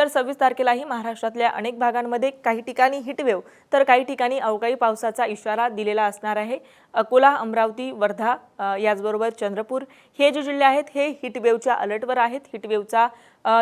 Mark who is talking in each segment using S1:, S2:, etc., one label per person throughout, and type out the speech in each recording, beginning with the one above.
S1: तर 26 तारखेलाही महाराष्ट्रातल्या अनेक भागांमध्ये काही ठिकाणी हीटवेव्ह तर काही ठिकाणी अवकाळी पावसाचा इशारा दिलेला असणार आहे। अकोला, अमरावती, वर्धा याचबरोबर चंद्रपूर हे जे जिल्हे आहेत हे हीटवेव्हच्या अलर्टवर आहेत। हीटवेव्हचा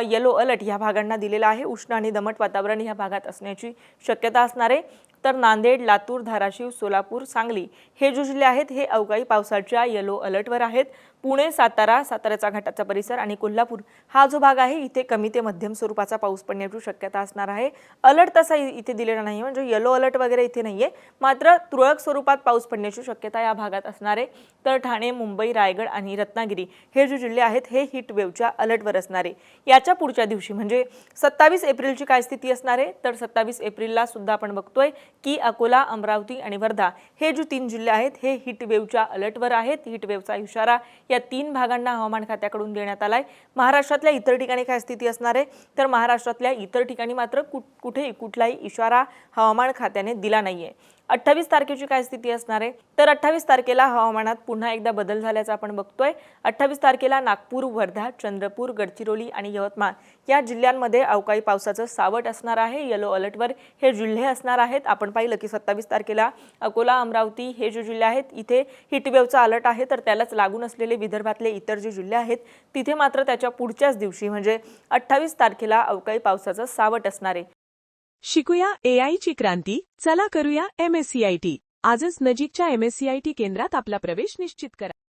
S1: येलो अलर्ट या भागांना दिलेला आहे। उष्ण आणि दमट वातावरण या भागात असण्याची शक्यता असणार आहे। तर नांदेड, लातूर, धाराशिव, सोलापूर, सांगली हे जे जिल्हे आहेत हे अवकाळी पावसाच्या येलो अलर्टवर आहेत। पुणे, साताऱ्याचा घाटाचा परिसर आणि कोल्हापूर हा जो भाग आहे इथे कमी ते मध्यम स्वरूपाचा पाऊस पडण्याची शक्यता असणार आहे। अलर्ट तसा इथे दिलेला नाही, म्हणजे येलो अलर्ट वगैरे इथे नाहीये, मात्र तुरळक स्वरूपात पाऊस पडण्याची शक्यता या भागात असणार आहे। तर ठाणे, मुंबई, रायगड आणि रत्नागिरी हे जे जिल्हे आहेत हे हीटवेव्हच्या अलर्टवर असणार आहे। याच्या पुढच्या दिवशी म्हणजे 27 एप्रिलची काय स्थिती असणार आहे, तर 27 एप्रिलला सुद्धा आपण बघतोय की अकोला, अमरावती आणि वर्धा हे जे 3 जिल्हे आहेत हे हीटवेव्हच्या अलर्टवर आहेत। हीटवेव्हचा इशारा या 3 भागांना हवामान खात्याकडून देण्यात आलाय। महाराष्ट्रातल्या इतर ठिकाणी काय स्थिती असणार आहे, तर महाराष्ट्रातल्या इतर ठिकाणी मात्र कुठलाही इशारा हवामान खात्याने दिला नाहीये। 28 तारखेची काय स्थिती असणार आहे, तर 28 तारखेला हवामानात पुन्हा एकदा बदल झाल्याचा आपण बघतोय। 28 तारखेला नागपूर, वर्धा, चंद्रपूर, गडचिरोली आणि यवतमाळ या जिल्ह्यांमध्ये अवकाळी पावसाचं सावट असणार आहे। येलो अलर्टवर हे जिल्हे असणार आहेत। आपण पाहिलं की 27 तारखेला अकोला, अमरावती हे जे जिल्हे आहेत इथे हीटवेव्हचा अलर्ट आहे, तर त्यालाच लागून असलेले विदर्भातले इतर जे जिल्हे आहेत तिथे मात्र त्याच्या पुढच्याच दिवशी म्हणजे 28 तारखेला अवकाळी पावसाचं सावट असणार आहे।
S2: शिकूया AI ची क्रांती, चला करूया MSCIT। आजच नजीकच्या MSCIT केंद्रात आपला प्रवेश निश्चित करा।